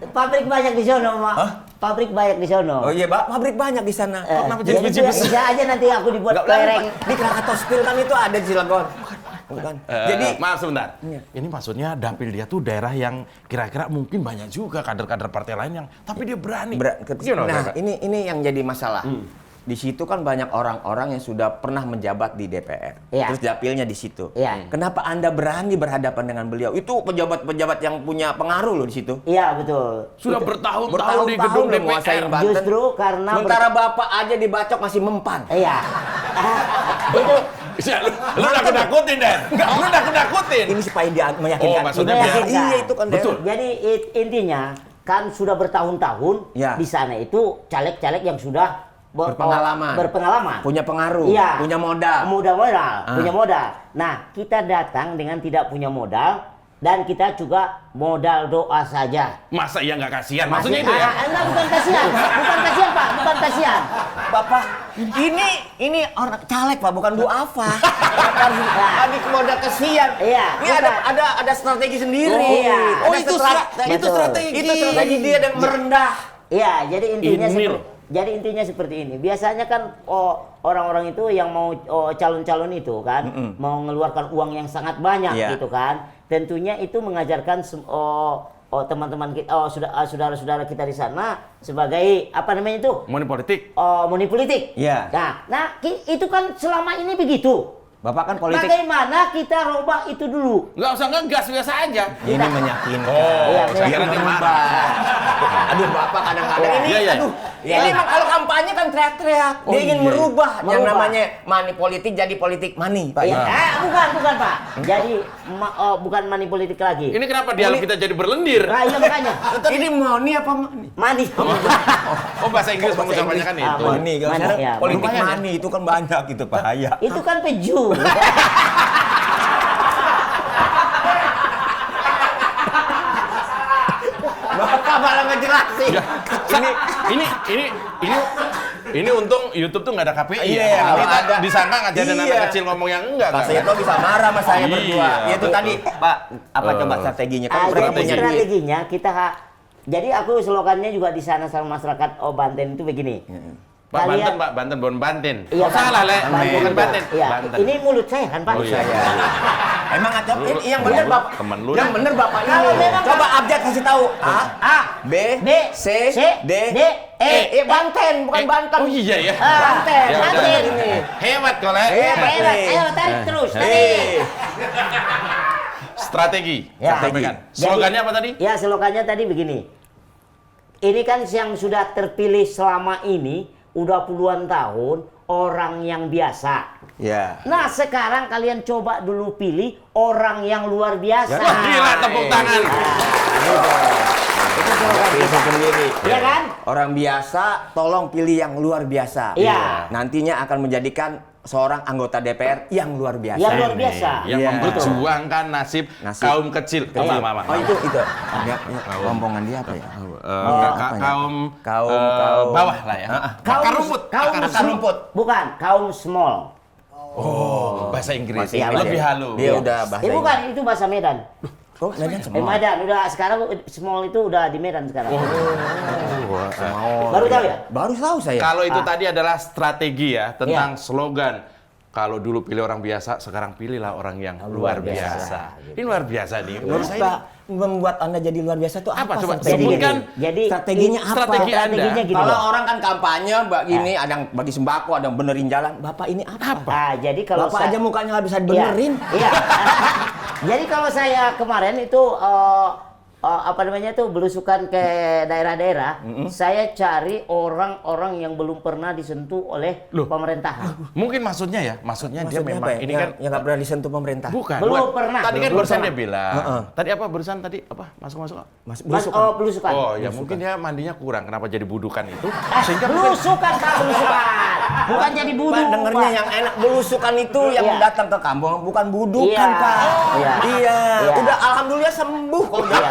Pabrik banyak di sono, Mak. Hah? Pabrik banyak di sono. Oh iya, Pak, pabrik banyak di sana. kenapa jadi biji besi? Bisa aja nanti aku dibuat Nggak, kelereng. di Krakatau Steel kan itu ada di Cilegon. Bukan. Jadi maaf sebentar. Iya. Ini maksudnya dapil dia tuh daerah yang kira-kira mungkin banyak juga kader-kader partai lain yang tapi dia berani. Gimana, nah, Pak? ini yang jadi masalah. Di situ kan banyak orang-orang yang sudah pernah menjabat di DPR. Iya. Terus dapilnya di situ. Iya. Kenapa Anda berani berhadapan dengan beliau? Itu pejabat-pejabat yang punya pengaruh loh di situ. Iya, betul. Sudah bertahun-tahun di gedung loh menguasain DPR. Banten. Justru karena Sementara Bapak aja dibacok masih mempan. Iya. itu Lu nakut-nakutin, Den. Lu nakut-nakutin. Ini supaya dia meyakinkan. Oh, maksudnya biar- Iya itu kan. Betul. Jadi intinya kan sudah bertahun-tahun Ya. di sana itu caleg-caleg yang sudah berpengalaman. Punya pengaruh, Iya. punya modal. Punya modal. Nah, kita datang dengan tidak punya modal dan kita juga modal doa saja. Masa iya nggak kasihan? Maksudnya itu ya? Enggak, bukan kasihan. Bukan kasihan, Pak. Bukan kasihan. Bapak, ini orang caleg Pak, bukan duafa. Ini modal kesian. Iya, Ini bukan. ada strategi sendiri. Oh, iya. Oh, Ada itu strategi. Betul. Itu strategi dia yang merendah. Iya, jadi intinya Ini loh. jadi intinya seperti ini. Biasanya kan orang-orang itu yang mau calon-calon itu kan mau mengeluarkan uang yang sangat banyak Iya. gitu kan. Tentunya itu mengajarkan teman-teman kita, saudara-saudara kita di sana sebagai apa namanya itu? Money politik. Money politik. Iya. Nah, itu kan selama ini begitu. Bapak kan politik. Bagaimana kita robah itu dulu? Nggak usah ngegas, biasa aja. Ini meyakinkan. Iya, biar nanti marah. Aduh, Bapak kadang-kadang ini, Iya, iya. aduh. Ini emang kalau kampanye kan teriak-teriak. Dia ingin merubah yang namanya money politik jadi politik money, Pak. Iya. Bukan Pak. Jadi bukan money politik lagi. Ini kenapa dialog kita jadi berlendir? Nah, iya makanya. Ini money apa money? Money. Oh, bahasa Inggris mengucapkannya kan itu. Money, kan Money, sekarang ya, politik money. money itu kan banyak gitu, bahaya. Itu kan peju. Bapak malah ngejelasin. Ini untung YouTube tuh nggak ada KPI. Iya, ya. kalau Kita ada. disangka ngajarin Iya. anak kecil ngomong yang enggak. Pak kan? Seto bisa marah sama saya Iya, berdua. Ya itu betul. tadi, Pak, apa coba strateginya? Kan Jadi mereka punya duit. strateginya kita jadi aku slogannya juga di sana sama masyarakat Banten itu begini. Pak Kalian- Banten, bukan Banten. Iya, Oh, salah, Le. Bukan Banten. Iya. Banten. Ini mulut saya kan, Pak. Oh, iya. Emang ada ini yang benar Bapak. Temen lu. Yang benar Bapak ini. Kalau memang Coba abjad kasih tahu. A, B, C, D, E. Banten, bukan Banten. Oh iya ya. Banten, Ya udah. Banten. Hebat kau, Le. Hebat. Ayo tarik terus. Tarik. Strategi. Ya. Sampaikan. Slogannya apa tadi? Ya, slogannya tadi begini. Ini kan yang sudah terpilih selama ini udah puluhan tahun orang yang biasa. Ya. Nah, sekarang kalian coba dulu pilih orang yang luar biasa. Wah, gila, tepuk tangan. Itu slogan kita. Sendiri. Iya kan? Orang biasa, tolong pilih yang luar biasa. Iya. Nantinya akan menjadikan seorang anggota DPR yang luar biasa. Yang luar biasa. Yang Iya. memperjuangkan nasib kaum kecil. Oh, Mama. oh itu. Ya, rombongan dia apa ya? Kaum Kaum- bawah lah ya. Akar rumput. Akar rumput. Bukan, kaum small. Oh, bahasa Inggris. Iya, Lebih halus. Dia udah bahasa Bukan, itu bahasa Medan. Oh, Medan semua. Medan, udah sekarang small itu udah di Medan sekarang. Semua. Baru tahu ya? Baru tahu saya. Kalau itu tadi adalah strategi ya tentang Iya. slogan. Kalau dulu pilih orang biasa, sekarang pilihlah orang yang luar biasa. Ini luar biasa nih. Menurut Menurut saya Pak, membuat Anda jadi luar biasa itu Apa? apa? Coba strategi? sebutkan. Jadi Strateginya apa? Strategi Anda. strateginya gini, Kalau Bang. orang kan kampanye, Mbak gini, ada yang bagi sembako, ada yang benerin jalan. Bapak ini apa? Ah, jadi kalau Bapak aja mukanya nggak bisa Iya, benerin. Iya. Jadi kalau saya kemarin itu apa namanya itu belusukan ke daerah-daerah, saya cari orang-orang yang belum pernah disentuh oleh Loh. pemerintahan. mungkin maksudnya dia Maksudnya memang apa ya? ini yang, kan yang nggak pernah disentuh pemerintah. bukan. Belum pernah. Tadi kan Belum barusan pernah. dia bilang. Heeh. Tadi apa barusan tadi apa? Masuk. Mas, Belusukan. Oh ya mungkin dia mandinya kurang. Kenapa jadi budukan itu? Sehingga Belusukan, Pak, belusukan. Bukan jadi Pak, budu. dengernya Pak. yang enak belusukan itu yang Iya. datang ke kampung bukan budukan, Iya. Pak. Iya. Iya. Iya. Udah alhamdulillah sembuh kok. Iya.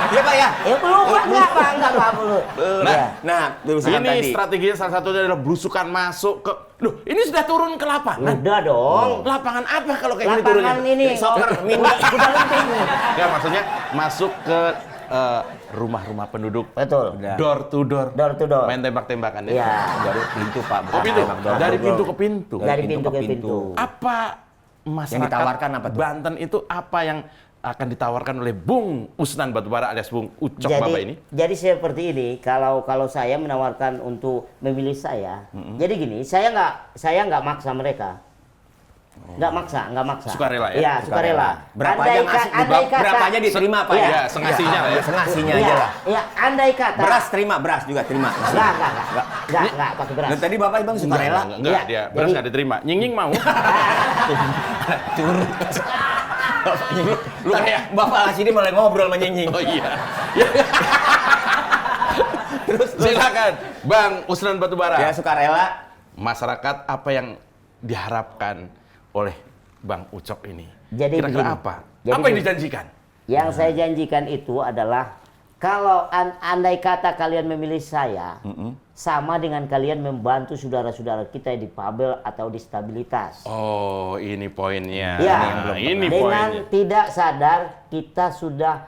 Iya, Pak ya? Ya belum, Pak, enggak belum. Iya. Nah, belusukan ini tadi. strateginya salah satunya adalah belusukan masuk ke. Loh, ini sudah turun ke lapangan. Udah dong. Lapangan apa kalau kayak gini turunnya? Lapangan ini Soccer, mini. Udah penting. Ya maksudnya masuk ke rumah-rumah penduduk. Betul. Door to door. Door to door. Main tembak-tembakan ya. Iya. Dari pintu, Pak. Oh, pintu. tembak door to Dari door. pintu ke pintu. Dari pintu ke pintu. Apa masyarakat Yang ditawarkan apa tuh? Banten itu apa yang akan ditawarkan oleh Bung Usnan Batubara alias Bung Ucok Bapak ini? Jadi seperti ini, kalau saya menawarkan untuk memilih saya, jadi gini, saya nggak maksa mereka. Nggak maksa. Sukarela ya? Iya, sukarela. Berapa aja diterima Pak ya? Iya, sengasinya lah ya. Sengasinya aja lah. Iya, andai kata. Beras juga terima. Enggak pakai beras. Dan tadi Bapak Bang sukarela. Enggak, Iya, dia beras jadi- nggak diterima. Nying mau. Curut. Lu kayak Bapak Lasidi mulai ngobrol sama Nying. oh iya. Terus silakan Bang Usnan Batubara. Ya sukarela. Masyarakat apa yang diharapkan oleh Bang Ucok ini? Jadi Kira-kira begini. apa? Jadi Apa yang begini. dijanjikan? Yang saya janjikan itu adalah kalau andai kata kalian memilih saya, sama dengan kalian membantu saudara-saudara kita di Pabel atau disabilitas. Oh, ini poinnya. Ya, Nah, ini dengan poinnya. tidak sadar kita sudah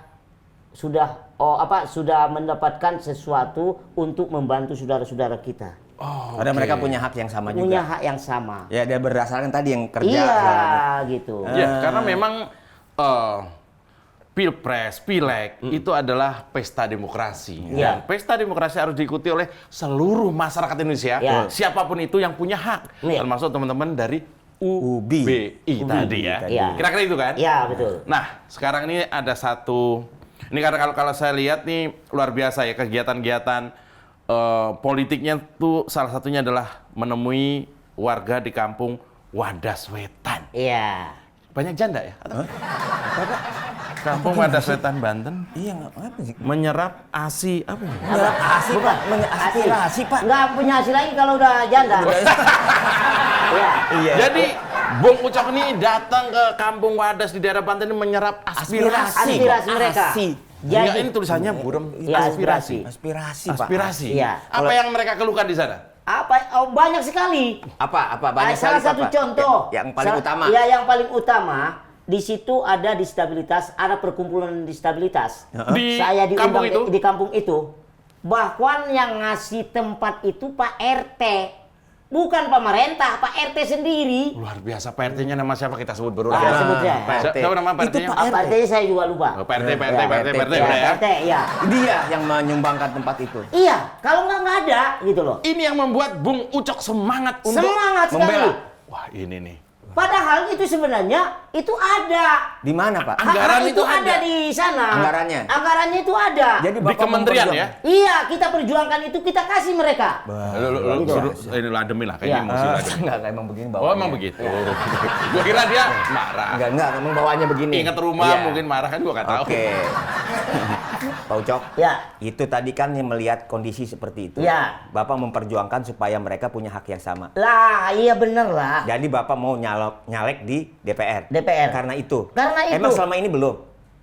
mendapatkan sesuatu untuk membantu saudara-saudara kita. Oh, Padahal oke. mereka punya hak yang sama Punya juga. hak yang sama. Ya dia berdasarkan tadi yang kerja. Iya, gitu. Ya, karena memang Pilpres, Pileg itu adalah pesta demokrasi. Iya. Dan pesta demokrasi harus diikuti oleh seluruh masyarakat Indonesia, Iya. siapapun itu yang punya hak, Iya. termasuk teman-teman dari UBI. UBI tadi ya. Iya. Kira-kira itu kan? Iya, betul. Nah, sekarang ini ada satu, ini karena kalau saya lihat nih luar biasa ya kegiatan-kegiatan politiknya tuh salah satunya adalah menemui warga di kampung Wadas Wetan. Iya. Banyak janda ya? Atau? Kampung Wadas Wetan, Banten. Iya nggak apa sih. Menyerap ASI apa ya? Menyerap ASI Pak, aspirasi Pak. Nggak punya hasil lagi kalau udah janda. Iya. Iya. Jadi Bung Ucok ini datang ke kampung Wadas di daerah Banten ini menyerap aspirasi. Aspirasi mereka. ASI. Enggak, ini tulisannya burem Iya, aspirasi. Aspirasi Pak. Aspirasi. Iya. Apa yang mereka keluhkan di sana? Banyak sekali. Apa banyak Salah sekali, satu Pak. contoh. Yang paling utama. Ya, yang paling utama di situ ada disabilitas, ada perkumpulan disabilitas. Di Saya kampung diundang itu? di kampung itu. Bahkan yang ngasih tempat itu Pak RT. Bukan pemerintah, Pak RT sendiri. Luar biasa, Pak RT-nya nama siapa kita sebut berulang. Ah, sebut ya. Pak RT. Siapa nama Pak Itu RT-nya? Pak Apa RT saya juga lupa. Oh, Pak RT, Pak RT, Ya, Pak RT, Pak RT, Ya, udah ya. RT, ya. Dia yang menyumbangkan tempat itu. Iya, kalau nggak ada gitu loh. Ini yang membuat Bung Ucok semangat untuk Semangat sekali. membela. Wah, ini nih. Padahal itu sebenarnya itu ada. Di mana Pak? Anggaran Hak itu ada ada. di sana. Anggarannya? Anggarannya itu ada. Jadi Di Bapak kementerian ya? Iya, kita perjuangkan itu, kita kasih mereka. Lu suruh ini lademin lah, kayaknya Iya. emosi lademin. Enggak emang begini Oh, bawaannya. emang begitu. Gua kira dia marah. Enggak, emang bawaannya begini. Ingat rumah Iya. mungkin marah kan gua nggak tahu. Oke. Pak Ucok, Ya. itu tadi kan yang melihat kondisi seperti itu. Ya. Bapak memperjuangkan supaya mereka punya hak yang sama. Lah, iya bener lah. Jadi Bapak mau nyalek di DPR. DPR. Karena itu. Karena itu. Emang selama ini belum?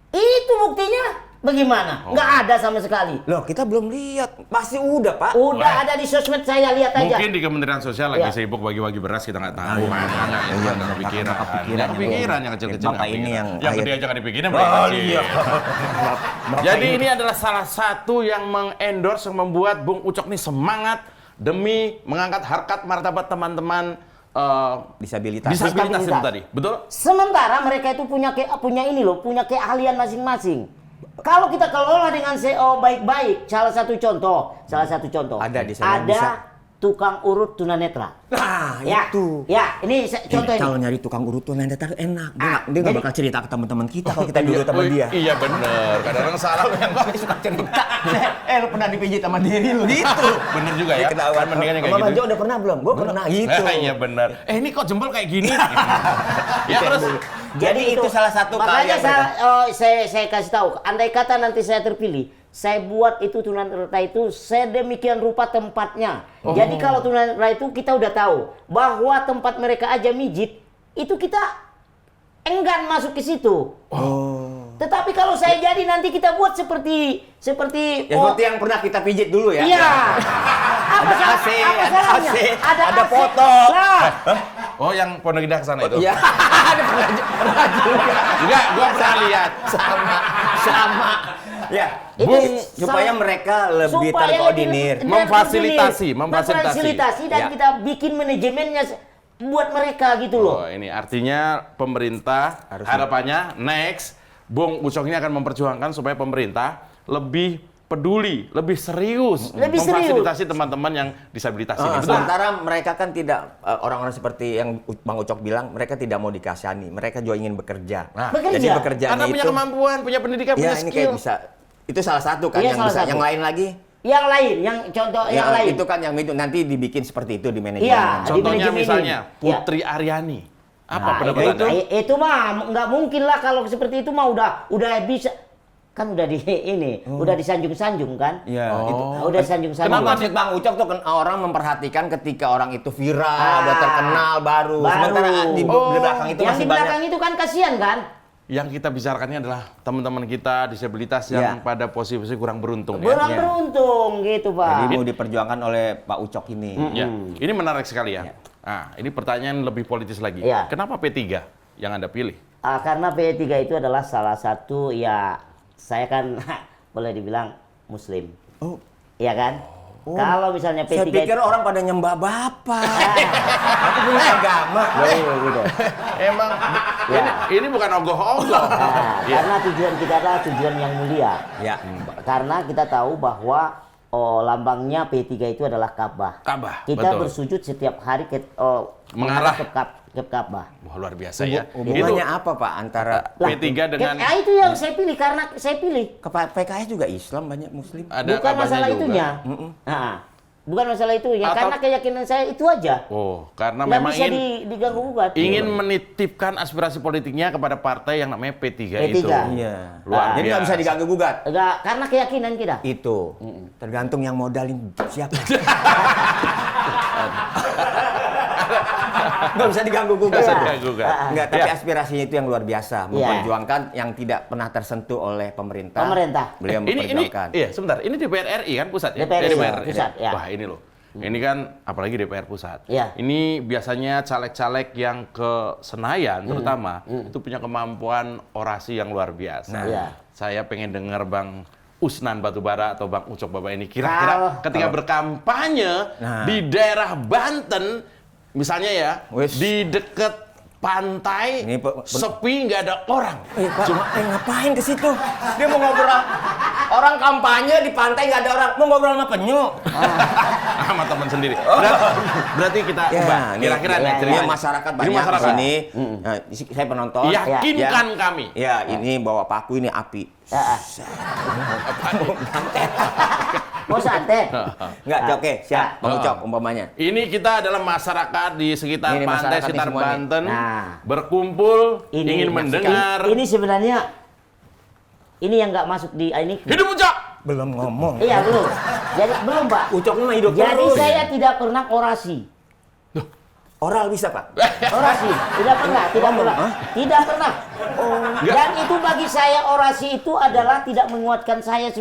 Itu buktinya bagaimana? Nggak ada sama sekali. Loh, kita belum lihat. Pasti udah, Pak. Udah ada di sosmed, saya lihat aja. Mungkin di Kementerian Sosial lagi Iya. sibuk bagi-bagi beras, kita nggak tahu. Mana nggak kepikiran. nggak kepikiran. Nggak kepikiran yang kecil-kecil. Bapak nggak ini kepikiran. yang yang gede akhir- aja nggak dipikirin. Oh, mereka kecil. iya. Jadi ini adalah salah satu yang mengendorse, yang membuat Bung Ucok ini semangat demi mengangkat harkat martabat teman-teman Disabilitas. disabilitas itu tadi. Betul? Sementara mereka itu punya punya keahlian masing-masing. Kalau kita kelola dengan SEO baik-baik, salah satu contoh. Ada di sana yang Ada bisa. tukang urut tunanetra. Nah, Ya, itu. ya, ini contoh ini. Kalau nyari tukang urut tuh enak. Dia nggak jadi- bakal cerita ke teman-teman kita kalau kita dulu sama dia. Iya bener. Kadang-kadang salah yang Dia suka cerita. Lu pernah dipijit sama diri lu gitu. bener juga ya. Ketahuan. Kan mendingan yang kayak Mama gitu. Jo udah pernah belum? Gua pernah gitu. Iya bener. Ini kok jempol kayak gini? Ya terus. Jadi itu salah satu makanya keahlian saya kasih tahu, andai kata nanti saya terpilih, saya buat itu tunanetra itu sedemikian rupa tempatnya. Jadi kalau tunanetra itu kita udah tahu bahwa tempat mereka aja mijit, itu kita enggan masuk ke situ. Tetapi kalau saya jadi nanti kita buat seperti Ya seperti yang pernah kita pijit dulu ya. iya. Ada AC, ada salahnya? AC, ada AC. foto. Nah, Oh yang Pondok Indah kesana itu? Iya. Ada pernah juga. Enggak, gua pernah lihat. Sama. Ya, Itu Bung, supaya sama- mereka lebih supaya terkoordinir. lebih Memfasilitasi. memfasilitasi dan Ya. kita bikin manajemennya buat mereka gitu loh. Oh, ini artinya pemerintah Harus harapannya next Bung Ucok ini akan memperjuangkan supaya pemerintah lebih peduli, lebih serius Lebih memfasilitasi teman-teman yang disabilitas ini. Betul? Sementara mereka kan tidak, orang-orang seperti yang Bang Ucok bilang, mereka tidak mau dikasihani, mereka juga ingin bekerja. Nah, Bekerja. Jadi pekerjaannya Karena punya itu, kemampuan, punya pendidikan, ya punya ini skill. kayak bisa, itu salah satu kan Iya, yang salah bisa. satu. Yang lain lagi, Yang lain, yang contoh yang lain. itu kan yang itu nanti dibikin seperti itu di manajemen. Iya, di Contohnya manajemen misalnya ini. Putri Aryani. Apa Nah, pendapat itu, Anda? itu mah nggak mungkin lah kalau seperti itu mah udah bisa kan udah di ini udah disanjung-sanjung kan. Iya, itu. Udah disanjung-sanjung. Kenapa maksud Bang Ucok tuh orang memperhatikan ketika orang itu viral, udah terkenal baru. Baru. Sementara di belakang itu yang masih di belakang banyak. itu kan kasihan kan. Yang kita bicarakannya adalah teman-teman kita disabilitas yang Ya. pada posisi kurang beruntung Kurang ya. beruntung gitu Jadi Pak. mau diperjuangkan oleh Pak Ucok ini. Ya, ini menarik sekali ya. Nah, ini pertanyaan lebih politis lagi. Ya. Kenapa P3 yang Anda pilih? Karena P3 itu adalah salah satu ya saya kan boleh dibilang Muslim. Oh. Iya kan? Kalau misalnya Saya P3 pikir orang pada nyembah Bapak. Aku punya agama. gitu. Emang Ya. ini bukan ogoh-ogoh. Nah, Ya. karena tujuan kita adalah tujuan yang mulia. Ya. Karena kita tahu bahwa lambangnya P3 itu adalah Ka'bah. Ka'bah, Kita betul. bersujud setiap hari Mengarah. ke Ka'bah. Wah, luar biasa ya. Hubungannya apa Pak antara P3 dengan itu yang saya pilih karena saya pilih. PKS juga Islam banyak Muslim? ada Bukan Ka'bahnya masalah juga. itunya. Nah, bukan masalah itunya. Atau- Karena keyakinan saya itu aja. Oh, karena Nggak memang bisa ingin diganggu gugat. ingin menitipkan aspirasi politiknya kepada partai yang namanya P3, P3. itu. Iya. Luar Jadi nggak biasa. bisa diganggu gugat. Enggak, karena keyakinan kita. Itu tergantung yang modalin siapa. Nggak bisa diganggu gugat. Nggak bisa Iya. diganggu gugat. Enggak, tapi Ya. aspirasinya itu yang luar biasa, Iya. memperjuangkan yang tidak pernah tersentuh oleh pemerintah. Pemerintah. Beliau Ini memperjuangkan. iya sebentar, ini DPR RI kan pusat ya? DPR DPR. pusat, ya. Wah, ini loh. Ini kan apalagi DPR pusat. Iya. Ini biasanya caleg-caleg yang ke Senayan terutama itu punya kemampuan orasi yang luar biasa. Iya. Saya pengen dengar Bang Usnan Batubara atau Bang Ucok Bapak ini kira-kira Kalau- ketika berkampanye Nah. di daerah Banten misalnya ya, Wes. di dekat pantai Ini sepi nggak ada orang. Pak, ngapain ke situ? Dia mau ngobrol. Orang kampanye di pantai nggak ada orang, mau ngobrol sama penyu. Sama teman sendiri. Berarti kita Ya, ubah. ini- Kira-kira nih ya, ceritanya. Ini masyarakat Ini banyak masyarakat. di sini. Nah, saya penonton. Yakinkan kami. Ya, ini bawa paku ini api. Ya. Mau santet. Enggak, oke, siap. Bang Ah. Ucok umpamanya. Ini kita adalah masyarakat di sekitar Ini pantai masyarakat sekitar ini semuanya. Banten Nah. berkumpul Ini, ingin menyaksikan. mendengar Ini sebenarnya ini yang nggak masuk di ini. hidup Ucok. Belum ngomong. Iya belum. Jadi belum Pak. Ucok mah hidup Jadi terus. saya tidak pernah orasi. Oral bisa, Pak? Orasi tidak pernah, tidak pernah, tidak pernah. Dan itu bagi saya orasi itu adalah tidak menguatkan saya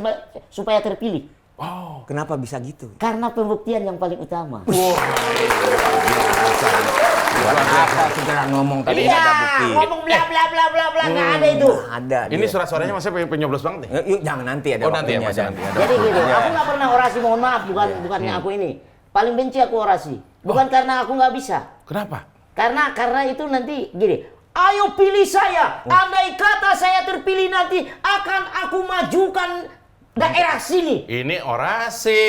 supaya terpilih. Oh, Kenapa bisa gitu? Karena pembuktian yang paling utama. Buat apa segera ngomong tapi nggak ada bukti? ngomong bla bla bla bla bla nggak ada itu. Ada. ini dia. surat-suaranya masih penyoblos banget nih. Yuk, jangan nanti ada Oh, nanti ya, waktunya, Mas, jangan. nanti ada. Jadi gitu, Ya. aku nggak pernah orasi, mohon maaf, bukannya aku ini. Paling benci aku orasi. Bukan karena aku nggak bisa. Kenapa? Karena itu nanti gini. Ayo pilih saya. Andai kata saya terpilih nanti akan aku majukan daerah sini. Ini orasi.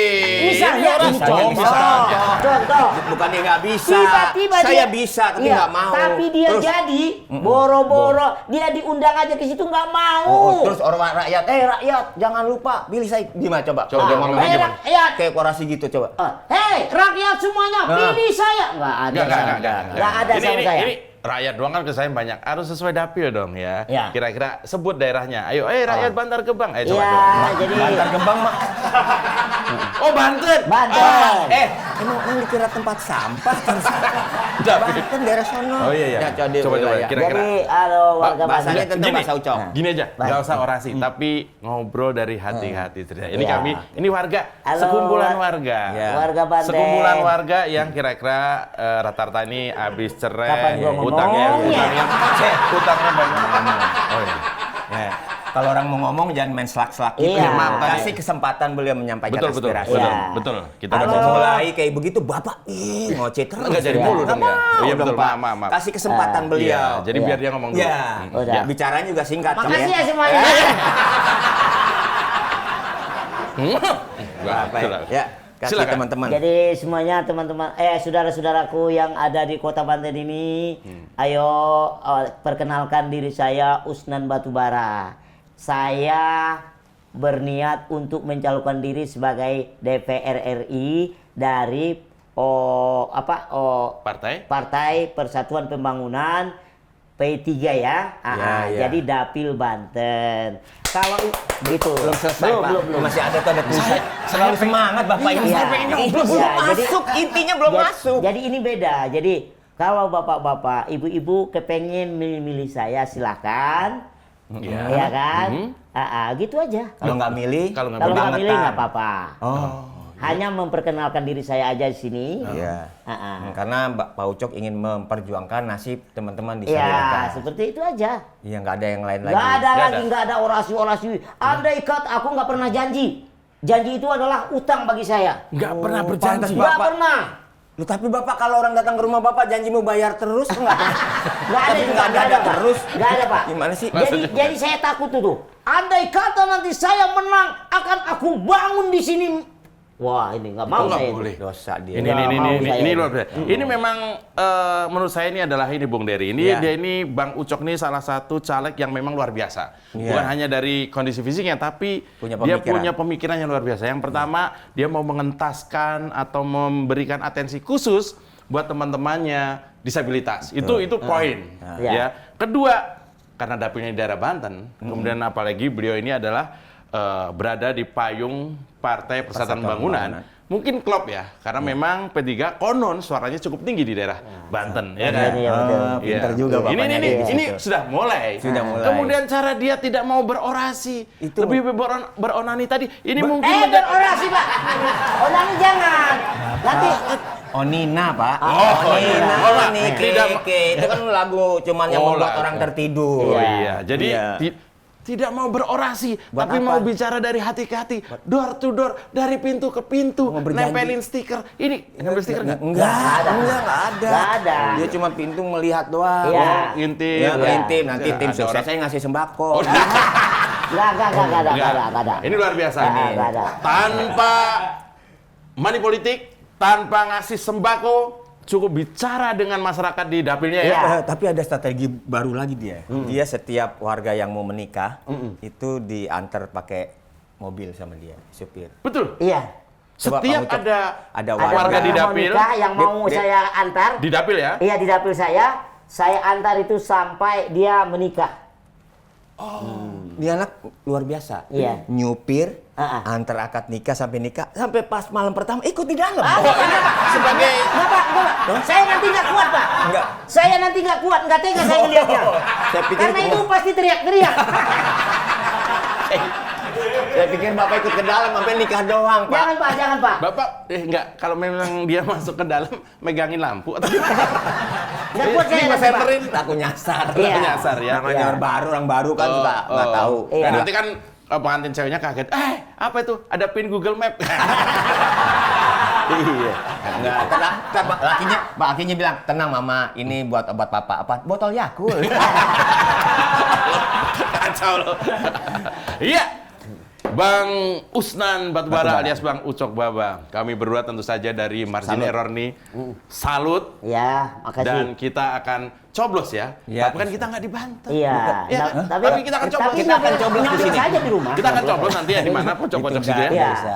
Misalnya, ini orasi. ini Oh, misalnya. Contoh. Bukan dia nggak bisa. Tiba-tiba Saya dia, bisa tapi Iya, nggak mau. Tapi dia Terus, jadi boro-boro, dia diundang aja ke situ nggak mau. terus orang rakyat, rakyat jangan lupa pilih saya. Gimana coba? Coba dia ngomongnya gimana? Rakyat, Kayak orasi gitu coba. hei rakyat semuanya pilih saya. Nggak ada Enggak, sama Nggak ada ini, sama ini, saya. Ini rakyat doang kan kesaing banyak. Harus sesuai dapil dong ya. Ya. Kira-kira sebut daerahnya. Ayo, rakyat Bantar Gebang. Ayo coba. Iya, coba. jadi Bantar Gebang mah. Oh, Banten. Banten. Emang dikira tempat sampah kan? Banten daerah sono. Oh, iya, iya. Ya, coba, Coba, wilayah. kira-kira. Jadi warga Bahasanya Banten. tentang Gini. bahasa Ucok. Gini aja, Baik. nggak usah orasi, tapi ngobrol dari hati-hati. Ini Iya. ini warga, Halo, sekumpulan warga. Ya. Warga Banten. Sekumpulan warga yang kira-kira rata-rata ini habis cerai, Kapan gua ngomong? utangnya banyak. Oh iya. Ya. Kalau orang mau ngomong jangan main selak-selak gitu. Iya. Maaf, kasih kesempatan beliau menyampaikan Betul, betul, aspirasi. betul, Iya. betul. Kita Halo. dapat Mulai kayak begitu Bapak ngoceh terus. Nggak jadi mulu dong ya. Mau Iya, dong, betul, Pak. maaf. Kasih kesempatan beliau. Iya, jadi Iya. biar dia ngomong dulu. Ya. Udah. Bicaranya juga singkat. Cok, Makasih ya semuanya. Apa ya? Kasih Silakan. teman-teman. Jadi semuanya teman-teman, saudara-saudaraku yang ada di Kota Banten ini, ayo perkenalkan diri saya Usnan Batubara. Saya berniat untuk mencalonkan diri sebagai DPR RI dari Partai Persatuan Pembangunan P3 ya. Ya. Jadi Dapil Banten. Kalau begitu. Belum selesai, Pak. belum. Masih ada tuh, ada tulisan. Selalu semangat Bapak ini. Iya. Sampai ini belum Iya, masuk, intinya belum masuk. Jadi ini beda. Jadi kalau bapak-bapak, ibu-ibu kepengen milih saya silakan. Iya. Ya kan? Gitu aja. Kalau nggak milih, Kalau nggak Kalau nggak bangetan. milih nggak apa-apa. Oh. Hanya memperkenalkan diri saya aja di sini. Iya. Karena Pak Ucok ingin memperjuangkan nasib teman-teman di Ya, Samarinda. seperti itu aja. Iya, nggak ada yang lain lagi. Nggak ada Nggak lagi, ada. nggak ada orasi-orasi. Andai kata aku nggak pernah janji. Janji itu adalah utang bagi saya. Nggak pernah pantas, berjanji. Nggak Bapak. pernah. Loh, tapi Bapak kalau orang datang ke rumah Bapak janji mau bayar terus nggak? Nggak ada Tapi juga, nggak ada Pak. terus. Nggak ada, Pak. Gimana sih? Jadi saya takut tuh. Andai kata nanti saya menang, akan aku bangun di sini. Wah, ini nggak mau Itu nggak saya. boleh. Dosa dia. Ini Nggak mau saya. luar biasa. Ini memang menurut saya ini adalah ini Bung Dery. Ini Iya. dia ini Bang Ucok ini salah satu caleg yang memang luar biasa. Iya. Bukan hanya dari kondisi fisiknya, tapi Punya dia pemikiran. punya pemikiran yang luar biasa. Yang pertama, dia mau mengentaskan atau memberikan atensi khusus buat teman-temannya disabilitas. Itu poin. Iya. Ya. Kedua, karena dapilnya di daerah Banten, kemudian apalagi beliau ini adalah berada di payung Partai Persatuan Pembangunan. Mungkin klop ya, karena memang P3 konon suaranya cukup tinggi di daerah Banten, ya kan? Iya, betul. Pinter Iya. juga Ini Bapaknya di ini situ. sudah mulai. Sudah mulai. Kemudian cara dia tidak mau berorasi, Itu- lebih beronani tadi. Ini mungkin Berorasi, Pak. Onani jangan. Nanti Oh, Nina, Pak. Oh, Nina. oh, Pak. Nike, Tidak- Nike. Itu kan lagu cuman yang Oh, membuat lagu. orang tertidur. Oh iya, jadi Iya. tidak mau berorasi, Buat tapi apa? mau bicara dari hati ke hati, door to door, dari pintu ke pintu, Mau berjanji. nempelin stiker. Ini nempel stiker nggak? Enggak ada. Nggak ada. Dia cuma pintu melihat doang. Iya. Oh, ngintip. Ya, Iya. intip. Nanti Iya, tim ada sukses orang- saya ngasih sembako. nggak ada. Ini luar biasa. Nggak ada. Tanpa money politik, tanpa ngasih sembako, cukup bicara dengan masyarakat di dapilnya ya. Iya. Tapi ada strategi baru lagi dia. Dia setiap warga yang mau menikah itu diantar pakai mobil sama dia, supir. Betul. Iya. Coba Setiap Pak Ucok, ada ada warga di yang mau dapil, nikah, yang mau Di- saya antar. di dapil ya. Iya, di dapil saya antar itu sampai dia menikah. Dia anak luar biasa. Iya. Nyupir, Ah. antar akad nikah sampai pas malam pertama ikut di dalam. Sebagai Enggak, Pak. Saya nanti nggak kuat, Pak. Enggak. Saya nanti nggak kuat, nggak tega saya ngeliatnya. Saya pikir Karena itu- itu pasti teriak-teriak. Saya pikir Bapak ikut ke dalam sampai nikah doang, Pak. Jangan, Pak. Bapak, enggak, kalau memang dia masuk ke dalam, megangin lampu atau gimana? Nggak kuat saya Ini nanti, saya Pak. perin, aku nyasar. Iya. Aku nyasar ya. Namanya Iya. orang baru kan suka nggak tahu. Iya. Dan nanti kan pengantin ceweknya kaget, apa itu? Ada pin Google Map. Iya. Enggak, tenang. Pak Lakinya bilang, tenang Mama, ini buat obat Papa. Apa? Botol Yakult. Kacau loh. Iya. Bang Usnan Batubara alias Bang Ucok Baba. Kami berdua tentu saja dari Margin Salut. Error nih. Salut. Ya, makasih. Dan kita akan coblos ya. Iya. Tapi kan kita nggak dibantu. Iya, Ya, tapi kita akan coblos. Kita akan coblos di sini. saja di rumah. Kita akan coblos nanti ya di mana pojok-pojok Itu situ ya. nggak Iya. bisa.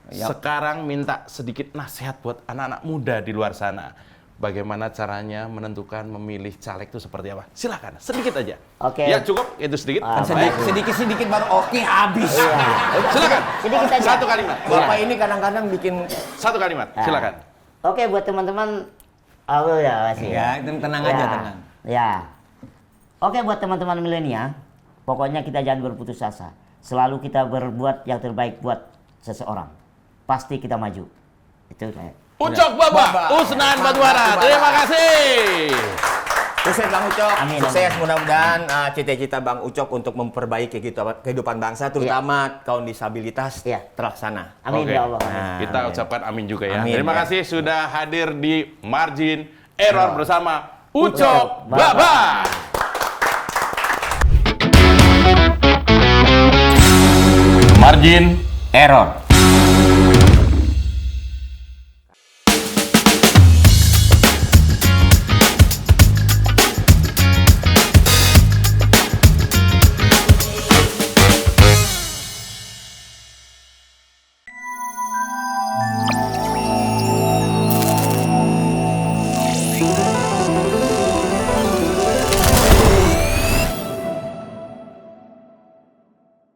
Ya. Sekarang minta sedikit nasihat buat anak-anak muda di luar sana. Bagaimana caranya menentukan memilih caleg itu seperti apa? Silakan, sedikit aja. Oke. Ya cukup, itu sedikit. Baik. Sedikit-sedikit baru oke habis. Iya. Silakan. Sedikit aja. Satu kalimat. Bapak ini kadang-kadang bikin Satu kalimat. Ah. Silakan. Oke, buat teman-teman, ya masih. ya, tenang aja, tenang. Ya. Oke, buat teman-teman milenial, pokoknya kita jangan berputus asa. Selalu kita berbuat yang terbaik buat seseorang. Pasti kita maju. Itu kayak. Ucok Baba, Usnan Batubara. Terima kasih. Sukses Bang Ucok, Amin, sukses amin. mudah-mudahan cita-cita Bang Ucok untuk memperbaiki kehidupan bangsa, terutama kaum disabilitas Iya. terlaksana. Amin Oke. ya Allah. Nah, Kita amin. ucapkan amin juga ya. Amin, Terima ya. kasih sudah hadir di Margin Error bersama Ucok Ucok Baba. Margin Error.